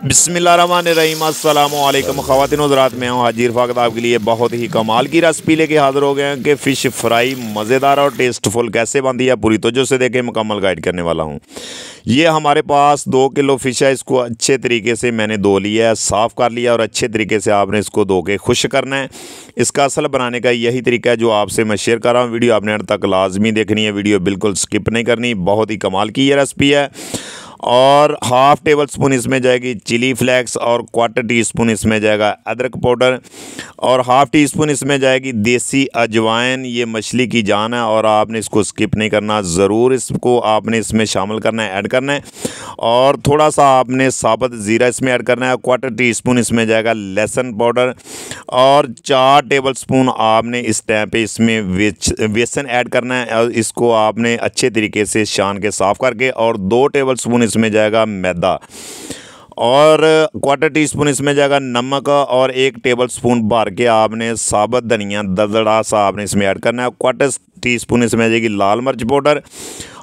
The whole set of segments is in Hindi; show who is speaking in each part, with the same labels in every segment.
Speaker 1: बिस्मिल्लाहिर्रहमानिर्रहीम अस्सलामु अलैकुम ख़वातीन हज़रात, मैं हूँ हाजी इरफ़ाक़त आपके लिए बहुत ही कमाल की रेसिपी लेके हाज़िर हो गए हैं कि फ़िश फ्राई मज़ेदार और टेस्टफुल कैसे बनती है पूरी तवज्जो से देखें, मुकम्मल गाइड करने वाला हूँ। ये हमारे पास 2 किलो फ़िश है। इसको अच्छे तरीके से मैंने धो लिया है, साफ़ कर लिया और अच्छे तरीके से आपने इसको धो के खुश करना है। इसका असल बनाने का यही तरीका है जो आपसे मैं शेयर कर रहा हूँ। वीडियो आपने अंत तक लाजमी देखनी है, वीडियो बिल्कुल स्किप नहीं करनी। बहुत ही कमाल की ये रेसिपी है। और हाफ़ टेबल स्पून इसमें जाएगी चिली फ्लेक्स और क्वार्टर टी स्पून इसमें जाएगा अदरक पाउडर और हाफ़ टी स्पून इसमें जाएगी देसी अजवाइन। ये मछली की जान है और आपने इसको स्किप नहीं करना, ज़रूर इसको आपने इसमें शामिल करना है, ऐड करना है। और थोड़ा सा आपने साबुत ज़ीरा इसमें ऐड करना है। क्वार्टर टी स्पून इसमें जाएगा लहसुन पाउडर और 4 टेबल स्पून आपने इस टाइम पे इसमें बेसन ऐड करना है और इसको आपने अच्छे तरीके से छान के साफ़ करके, और 2 टेबल स्पून इसमें जाएगा मैदा और क्वार्टर टी स्पून इसमें जाएगा नमक और 1 टेबल स्पून भर के आपने साबुत धनिया दरदरा सा आपने इसमें ऐड करना है। क्वार्टर टी स्पून इसमें जाएगी लाल मिर्च पाउडर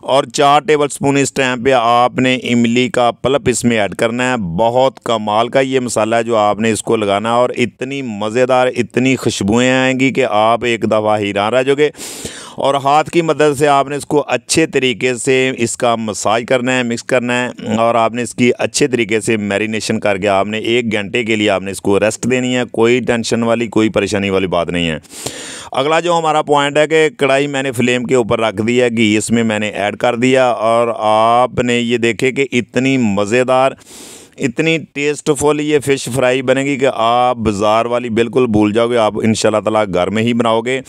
Speaker 1: और 4 टेबल स्पून इस टाइम पे आपने इमली का पल्प इसमें ऐड करना है। बहुत कमाल का ये मसाला है जो आपने इसको लगाना है और इतनी मज़ेदार, इतनी खुशबुएं आएंगी कि आप एक दफ़ा हैरान रह जाओगे। और हाथ की मदद से आपने इसको अच्छे तरीके से इसका मसाज करना है, मिक्स करना है और आपने इसकी अच्छे तरीके से मैरिनेशन करके आपने 1 घंटे के लिए आपने इसको रेस्ट देनी है। कोई टेंशन वाली, कोई परेशानी वाली बात नहीं है। अगला जो हमारा पॉइंट है कि कढ़ाई मैंने फ्लेम के ऊपर रख दी है, घी इसमें मैंने ऐड कर दिया और आपने ये देखे कि इतनी मज़ेदार, इतनी टेस्टफुल ये फ़िश फ्राई बनेगी कि आप बाज़ार वाली बिल्कुल भूल जाओगे। आप इंशाल्लाह ताला घर में ही बनाओगे।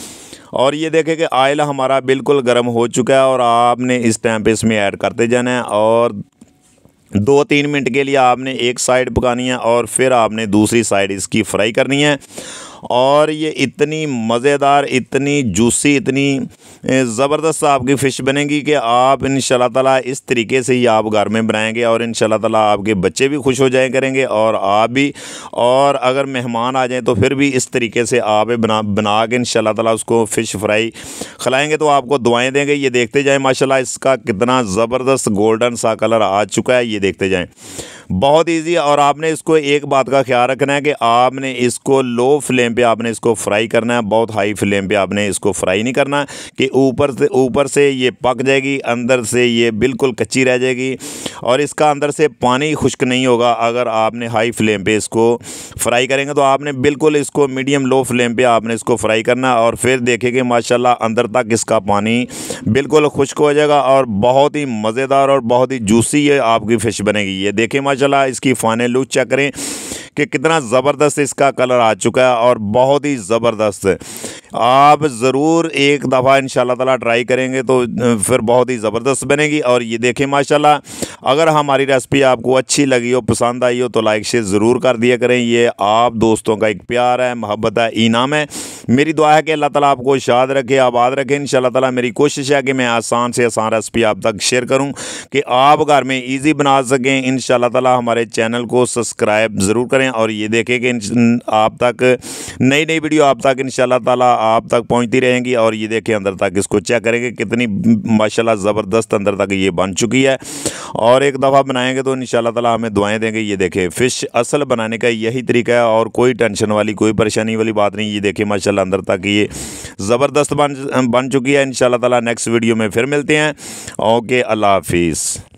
Speaker 1: और ये देखें कि ऑयल हमारा बिल्कुल गर्म हो चुका है और आपने इस टाइम पे इसमें ऐड करते जाना है और 2-3 मिनट के लिए आपने एक साइड पकानी है और फिर आपने दूसरी साइड इसकी फ्राई करनी है। और ये इतनी मज़ेदार, इतनी जूसी, इतनी ज़बरदस्त आपकी फ़िश बनेगी कि आप इंशाल्लाह ताला इस तरीके से ही आप घर में बनाएंगे और इंशाल्लाह ताला आपके बच्चे भी खुश हो जाया करेंगे और आप भी। और अगर मेहमान आ जाएं तो फिर भी इस तरीके से आप बना के इंशाल्लाह ताला उसको फ़िश फ्राई खिलाएँगे तो आपको दुआएँ देंगे। ये देखते जाएँ माशाल्लाह इसका कितना ज़बरदस्त गोल्डन सा कलर आ चुका है, ये देखते जाएँ। बहुत ईजी है। और आपने इसको एक बात का ख्याल रखना है कि आपने इसको लो फ्लेम पे आपने इसको फ्राई करना है, बहुत हाई फ्लेम पे आपने इसको फ्राई नहीं करना कि ऊपर से ये पक जाएगी, अंदर से ये बिल्कुल कच्ची रह जाएगी और इसका अंदर से पानी खुश्क नहीं होगा। अगर आपने हाई फ्लेम पे इसको फ्राई करेंगे तो आपने बिल्कुल इसको मीडियम लो फ्लेम पे आपने इसको फ्राई करना और फिर देखेंगे माशाल्लाह अंदर तक इसका पानी बिल्कुल खुश्क हो जाएगा और बहुत ही मज़ेदार और बहुत ही जूसी ये आपकी फ़िश बनेगी। ये देखें माशाल्लाह इसकी फाइनल लुक चेक करें कि कितना ज़बरदस्त इसका कलर आ चुका है और बहुत ही ज़बरदस्त। आप ज़रूर एक दफ़ा इंशाल्लाह ताला ट्राई करेंगे तो फिर बहुत ही ज़बरदस्त बनेगी। और ये देखें माशाल्लाह, अगर हमारी रेसिपी आपको अच्छी लगी हो, पसंद आई हो तो लाइक शेयर ज़रूर कर दिया करें। ये आप दोस्तों का एक प्यार है, मोहब्बत है, इनाम है। मेरी दुआ है कि अल्लाह ताला आपको शाद रखे, आबाद रखे। इंशाल्लाह ताला मेरी कोशिश है कि मैं आसान से आसान रेसिपी आप तक शेयर करूं कि आप घर में ईज़ी बना सकें। इंशाल्लाह ताला हमारे चैनल को सब्सक्राइब ज़रूर करें और ये देखें कि आप तक नई नई वीडियो आप तक इंशाल्लाह ताला आप तक पहुंचती रहेंगी। और ये देखें अंदर तक इसको चेक करेंगे कितनी माशाल्लाह ज़बरदस्त अंदर तक ये बन चुकी है। और एक दफ़ा बनाएंगे तो इंशाल्लाह ताला हमें दुआएं देंगे। ये देखें फ़िश असल बनाने का यही तरीका है और कोई टेंशन वाली, कोई परेशानी वाली बात नहीं। ये देखें माशाल्लाह अंदर तक ये ज़बरदस्त बन चुकी है। इंशाल्लाह ताला नेक्स्ट वीडियो में फिर मिलते हैं। ओके, अल्लाह हाफिज़।